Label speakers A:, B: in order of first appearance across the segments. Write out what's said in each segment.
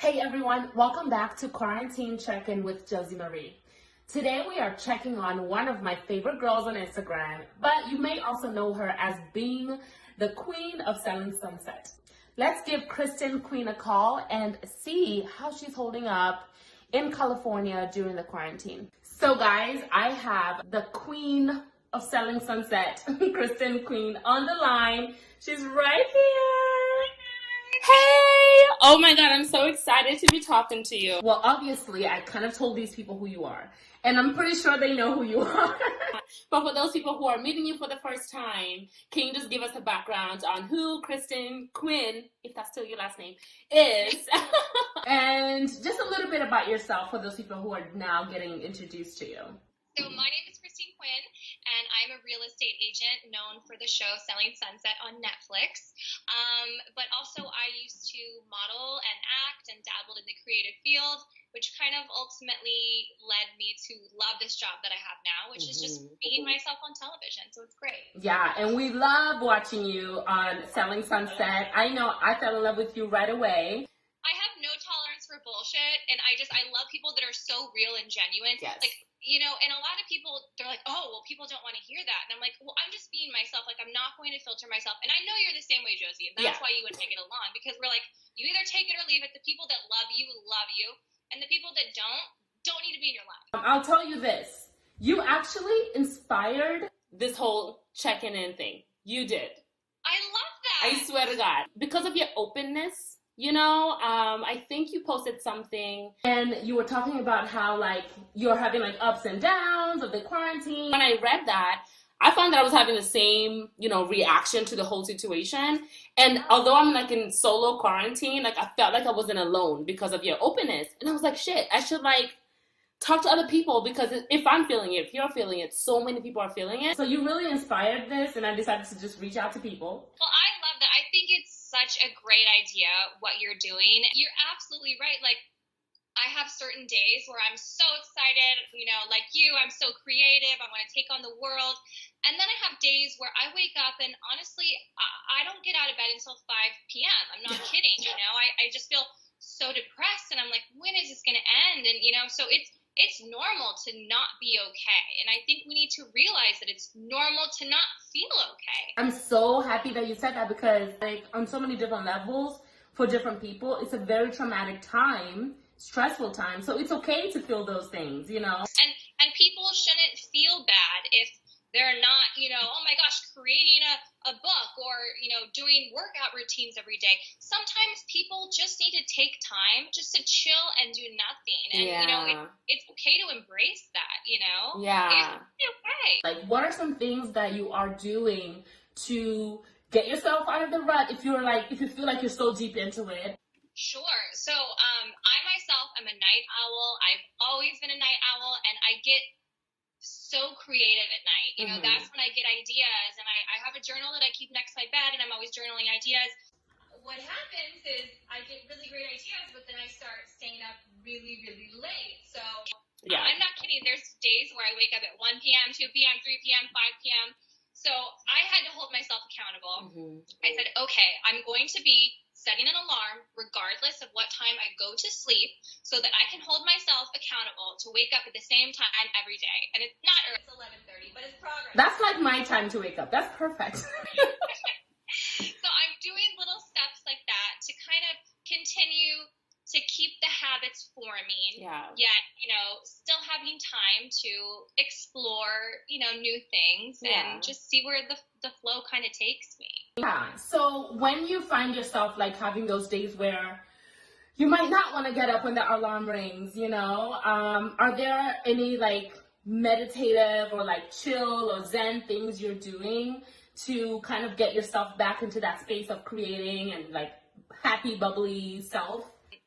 A: Hey everyone, welcome back to Quarantine Check-In with Josie Marie. Today we are checking on one of my favorite girls on Instagram, but you may also know her as being the queen of selling sunset. Let's give Kristen Quinn a call and see how she's holding up in California during the quarantine. So guys, I have the queen of selling sunset, Kristen Quinn, on the line. She's right here.
B: Hey! Oh my god, I'm so excited to be talking to you.
A: Well, obviously, I kind of told these people who you are, and I'm pretty sure they know who you are.
B: But for those people who are meeting you for the first time, can you just give us a background on who Kristen Quinn, if that's still your last name, is?
A: And just a little bit about yourself for those people who are now getting introduced to you.
C: So my name is Christine Quinn, and I'm a real estate agent known for the show Selling Sunset on Netflix. But also I used to model and act and dabbled in the creative field, which kind of ultimately led me to love this job that I have now, which is just being myself on television. So it's great.
A: Yeah, and we love watching you on Selling Sunset. I know I fell in love with you right away.
C: I have no tolerance for bullshit, and I love people that are so real and genuine.
B: Yes.
C: Like, you know, and a lot of people, they're like, oh, well, people don't want to hear that. And I'm like, well, I'm just being myself. Like, I'm not going to filter myself. And I know you're the same way, Josie, and that's why you and I get along, because we're like, you either take it or leave it. The people that love you, and the people that don't need to be in your life.
A: I'll tell you this. You actually inspired
B: This whole checking in thing. You did.
C: I love that.
B: I swear to God. Because of your openness, I think you posted something.
A: and you were talking about how like you're having like ups and downs of the quarantine.
B: When I read that, I found that I was having the same, reaction to the whole situation. And although I'm like in solo quarantine, like I felt like I wasn't alone because of your openness. And I was like, shit, I should like talk to other people, because if I'm feeling it, if you're feeling it, so many people are feeling it.
A: So you really inspired this, and I decided to just reach out to people.
C: Well, I love that. I think it's such a great idea what you're doing. You're absolutely right. Like, I have certain days where I'm so excited, like you, I'm so creative. I want to take on the world. And then I have days where I wake up and honestly, I don't get out of bed until 5 p.m. I'm not kidding. I just feel so depressed, and I'm like, when is this going to end? And, so it's normal to not be okay. And I think we need to realize that it's normal to not feel okay.
A: I'm so happy that you said that, because like on so many different levels for different people, it's a very traumatic time, stressful time. So it's okay to feel those things.
C: And people shouldn't feel bad if they're not, oh my gosh, creating a book or, doing workout routines every day. Sometimes people just need to take time just to chill and do nothing. And, it's okay to embrace that,
B: Yeah.
C: It's okay.
A: Like, what are some things that you are doing to get yourself out of the rut if you feel like you're so deep into it?
C: Sure. So I myself am a night owl. I've always been a night owl, and I get so creative at night. That's when I get ideas, and I have a journal that I keep next to my bed, and I'm always journaling ideas. What happens is I get really great ideas, but then I start staying up really, really late. So I'm not kidding. There's days where I wake up at 1 p.m., 2 p.m., 3 p.m., 5 p.m. So I had to hold myself accountable. I said, okay, I'm going to be setting an alarm regardless of what time I go to sleep, so that I can hold myself accountable to wake up at the same time every day. And it's not early, it's 11:30, but it's progress.
A: That's like my time to wake up. That's perfect.
C: So I'm doing little steps like that to kind of continue to keep the habits forming, yet, still having time to explore, new things and just see where the flow kind of takes me.
A: Yeah. So when you find yourself like having those days where you might not want to get up when the alarm rings, are there any like meditative or like chill or zen things you're doing to kind of get yourself back into that space of creating and like happy, bubbly self?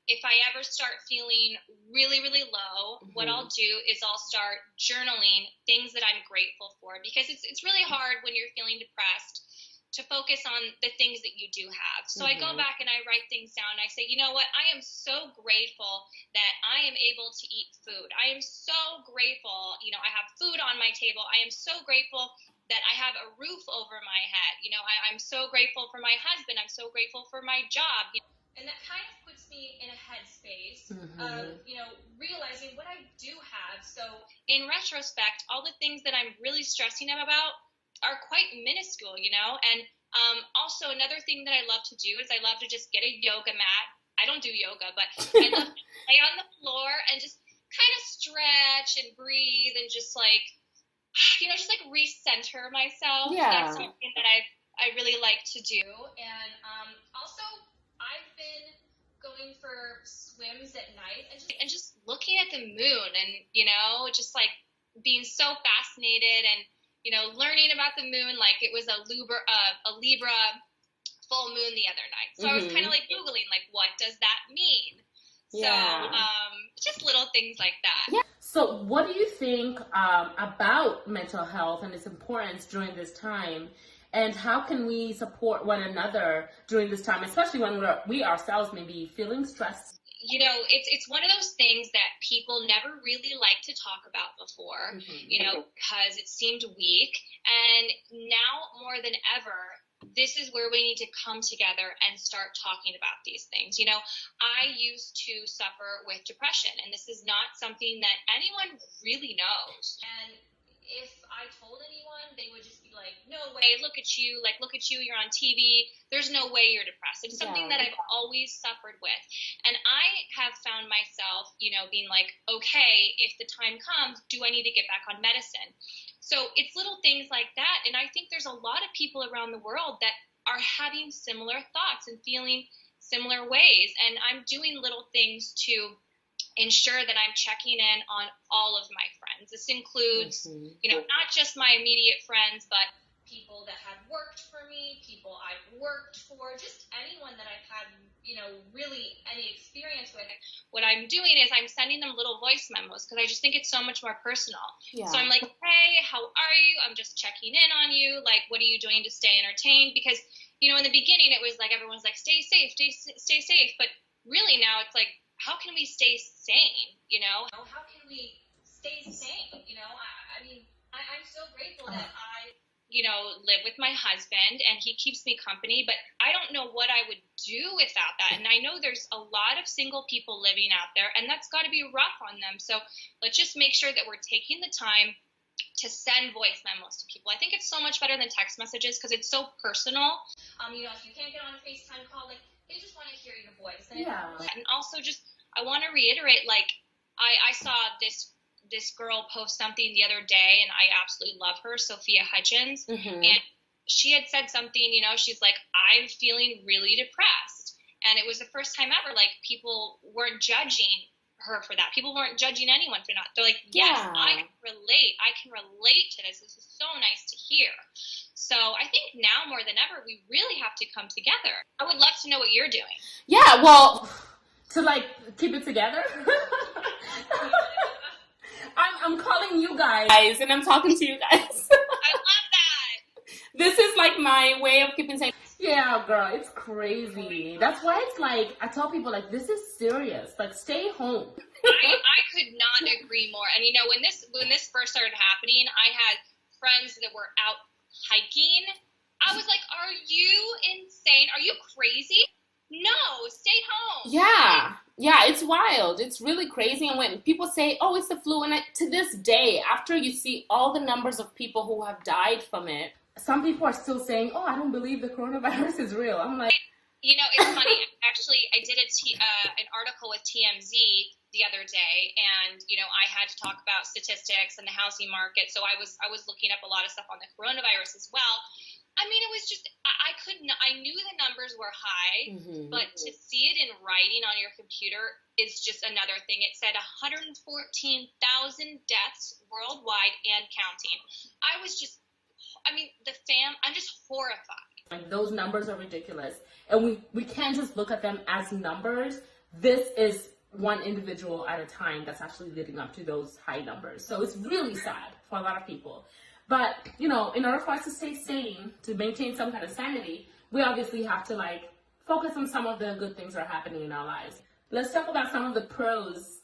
C: If I ever start feeling really, really low, what I'll do is I'll start journaling things that I'm grateful for, because it's really hard when you're feeling depressed to focus on the things that you do have. So I go back and I write things down. I say, you know what? I am so grateful that I am able to eat food. I am so grateful, I have food on my table. I am so grateful that I have a roof over my head. I'm so grateful for my husband. I'm so grateful for my job. And that kind of puts me in a headspace of, realizing what I do have. So in retrospect, all the things that I'm really stressing about are quite minuscule, and also another thing that I love to do is I love to just get a yoga mat. I don't do yoga, but I love to lay on the floor and just kind of stretch and breathe and just like, just like recenter myself.
B: Yeah.
C: That's something that I really like to do. And also I've been going for swims at night and just looking at the moon and, just like being so fascinated and, learning about the moon like it was a Libra full moon the other night. So I was kind of like Googling, like, what does that mean?
B: Yeah.
C: So just little things like that.
B: Yeah.
A: So what do you think about mental health and its importance during this time? And how can we support one another during this time, especially when we ourselves may be feeling stressed?
C: It's one of those things that people never really liked to talk about before, because it seemed weak. And now more than ever, this is where we need to come together and start talking about these things. I used to suffer with depression, and this is not something that anyone really knows. And if I told anyone, they would just be like, no way, look at you, you're on TV, there's no way you're depressed. It's something that I've always suffered with. And I have found myself, being like, okay, if the time comes, do I need to get back on medicine? So it's little things like that. And I think there's a lot of people around the world that are having similar thoughts and feeling similar ways. And I'm doing little things to ensure that I'm checking in on all of my friends. This includes, not just my immediate friends, but people that have worked for me, people I've worked for, just anyone that I've had, really any experience with. What I'm doing is I'm sending them little voice memos because I just think it's so much more personal. Yeah. So I'm like, hey, how are you? I'm just checking in on you. Like, what are you doing to stay entertained? Because, in the beginning, it was like everyone's like, stay safe, stay safe. But really now it's like, how can we stay sane? How can we stay sane? I'm so grateful that I, live with my husband and he keeps me company, but I don't know what I would do without that. And I know there's a lot of single people living out there, and that's got to be rough on them. So let's just make sure that we're taking the time to send voice memos to people. I think it's so much better than text messages because it's so personal. If you can't get on a FaceTime call, like, they just want to hear your voice. And also just, I want to reiterate, like, I saw this girl post something the other day, and I absolutely love her, Sophia Hutchins, and she had said something, she's like, I'm feeling really depressed, and it was the first time ever, like, people weren't judging her for that. People weren't judging anyone for that. They're like, yes, I can relate to this. This is so nice to hear. So I think now more than ever, we really have to come together. I would love to know what you're doing.
B: Yeah, well,
A: to like keep it together. I'm calling you guys
B: and I'm talking to you guys.
C: I love that.
B: This is like my way of keeping sane.
A: Yeah, girl, it's crazy. That's why it's like, I tell people, like, this is serious. Like, stay home.
C: I could not agree more. And when this first started happening, I had friends that were out hiking. I was like, are you insane? Are you crazy? No, stay home.
B: Yeah, it's wild. It's really crazy. And when people say, oh, it's the flu, and to this day, after you see all the numbers of people who have died from it,
A: some people are still saying, oh, I don't believe the coronavirus is real. I'm like,
C: it's funny. Actually, I did an article with TMZ the other day, and I had to talk about statistics and the housing market. So I was looking up a lot of stuff on the coronavirus as well. I mean, it was just, I knew the numbers were high, but to see it in writing on your computer is just another thing. It said 114,000 deaths worldwide and counting. I'm just horrified.
A: Like, those numbers are ridiculous. And we can't just look at them as numbers. This is one individual at a time that's actually leading up to those high numbers. So it's really sad for a lot of people. But, in order for us to stay sane, to maintain some kind of sanity, we obviously have to, like, focus on some of the good things that are happening in our lives. Let's talk about some of the pros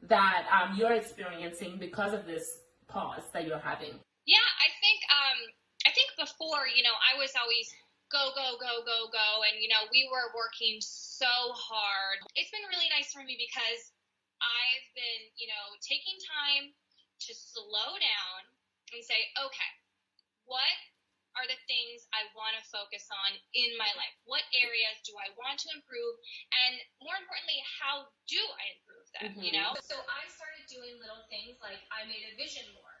A: that you're experiencing because of this pause that you're having.
C: Yeah, I think before, I was always go, go, go, go, go. And, we were working so hard. It's been really nice for me because I've been, taking time to slow down and say, okay, what are the things I want to focus on in my life? What areas do I want to improve? And more importantly, how do I improve them, So I started doing little things like I made a vision board.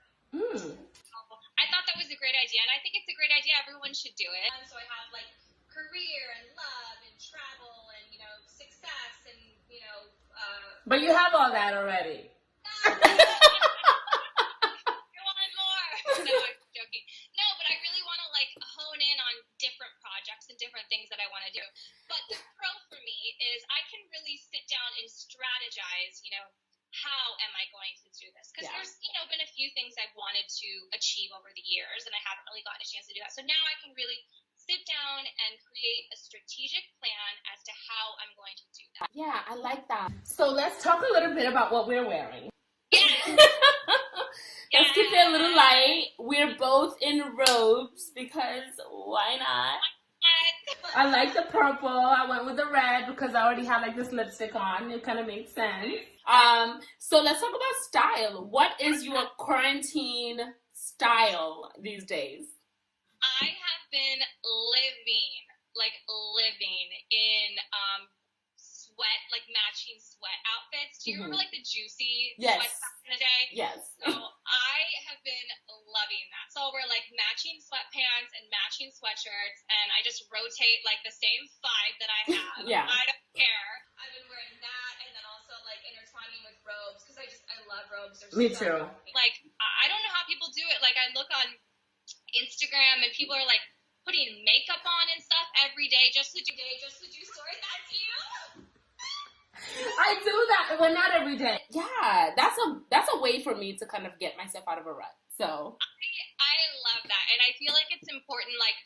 C: I thought that was a great idea, and I think it's a great idea. Everyone should do it. And so I have like career and love and travel and, success and,
A: But you have all that already.
C: I want more. No, I'm joking. No, but I really want to like hone in on different projects and different things that I want to do. But the pro for me is I can really sit down and strategize, how am I going to do this? Because there's, been a few things I've wanted to achieve over the years, and I haven't really gotten a chance to do that. So now I can really sit down and create a strategic plan as to how I'm going to do that.
B: Yeah, I like that.
A: So let's talk a little bit about what we're wearing.
B: Let's keep it a little light. We're both in robes because why not?
A: I like the purple. I went with the red because I already had like this lipstick on. It kind of made sense.
B: So let's talk about style. What is your quarantine style these days?
C: I have been living in sweat, like matching sweat outfits. Do you remember like the josi sweats back in the day?
B: Yes.
C: So I have been loving that. So I'll wear like matching sweatpants and matching sweatshirts, and I just rotate like the same 5 that I have.
B: Yeah.
C: I don't care. I've been wearing that, and then also like intertwining with robes because I love robes.
A: Me too.
C: Like I don't know how people do it. Like I look on Instagram and people are like putting makeup on and stuff every day just to do stories. That's you.
A: I do that, well, not every day.
B: Yeah, that's a way for me to kind of get myself out of a rut. So
C: I love that, and I feel like it's important. Like,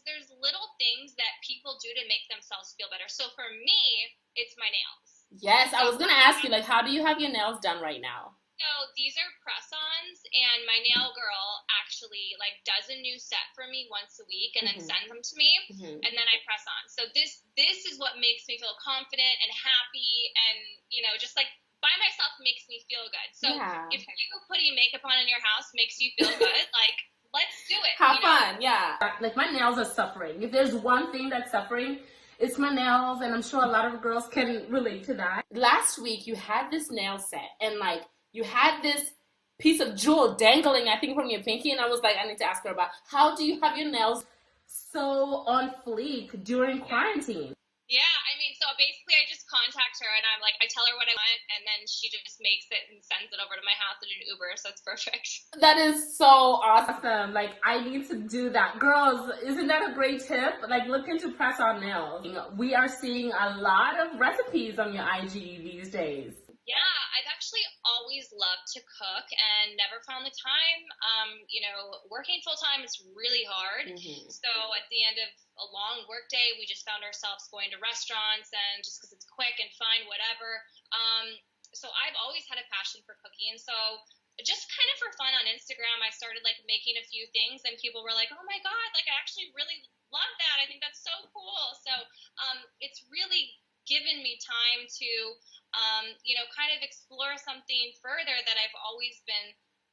C: there's little things that people do to make themselves feel better. So for me, it's my nails.
B: Yes, I was gonna ask you, like, how do you have your nails done right now?
C: So these are press-ons, and my nail girl actually like does a new set for me once a week and then sends them to me, and then I press on. So this is what makes me feel confident and happy, and just like by myself makes me feel good. So if you putting makeup on in your house makes you feel good, like let's do it.
B: Have fun, yeah.
A: Like my nails are suffering. If there's one thing that's suffering, it's my nails, and I'm sure a lot of girls can relate to that.
B: Last week you had this nail set, and like you had this piece of jewel dangling, I think, from your pinky, and I was like, I need to ask her about how do you have your nails
A: so on fleek during quarantine?
C: Yeah, I mean, so basically I just contact her and I'm like, I tell her what I want, and then she just makes it and sends it over to my house in an Uber, so it's perfect.
B: That is so awesome.
A: Like, I need to do that. Girls, isn't that a great tip? Like, look into press-on nails. We are seeing a lot of recipes on your IG these days.
C: Yeah, I've actually always loved to cook and never found the time. Working full time is really hard. So at the end of a long work day, we just found ourselves going to restaurants, and just because it's quick and fine, whatever. So I've always had a passion for cooking. So just kind of for fun on Instagram, I started like making a few things, and people were like, "Oh my God, like I actually really love that. I think that's so cool." So it's really given me time to kind of explore something further that I've always been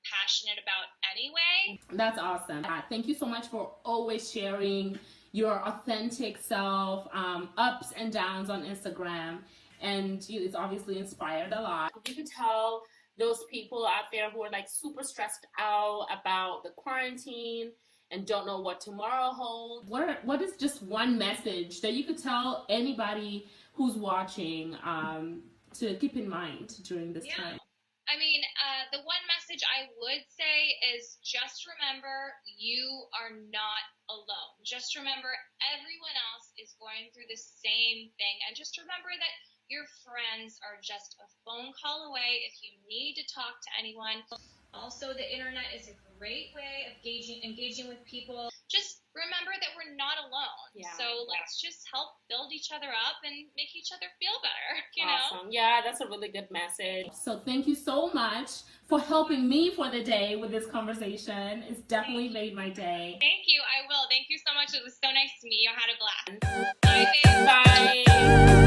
C: passionate about anyway.
A: That's awesome. Thank you so much for always sharing your authentic self, ups and downs on Instagram, and it's obviously inspired a lot.
B: You could tell those people out there who are like super stressed out about the quarantine and don't know what tomorrow holds.
A: What is just one message that you could tell anybody who's watching to keep in mind during this time?
C: I mean, the one message I would say is just remember you are not alone. Just remember everyone else is going through the same thing. And just remember that your friends are just a phone call away if you need to talk to anyone. Also, the internet is a great way of engaging with people. Just remember that we're not alone.
B: Yeah,
C: So let's just help build each other up and make each other feel better, you know?
B: Yeah, that's a really good message.
A: So thank you so much for helping me for the day with this conversation. It's definitely made my day.
C: Thank you. I will. Thank you so much. It was so nice to meet you. I had a blast. Bye, babe.
B: Bye.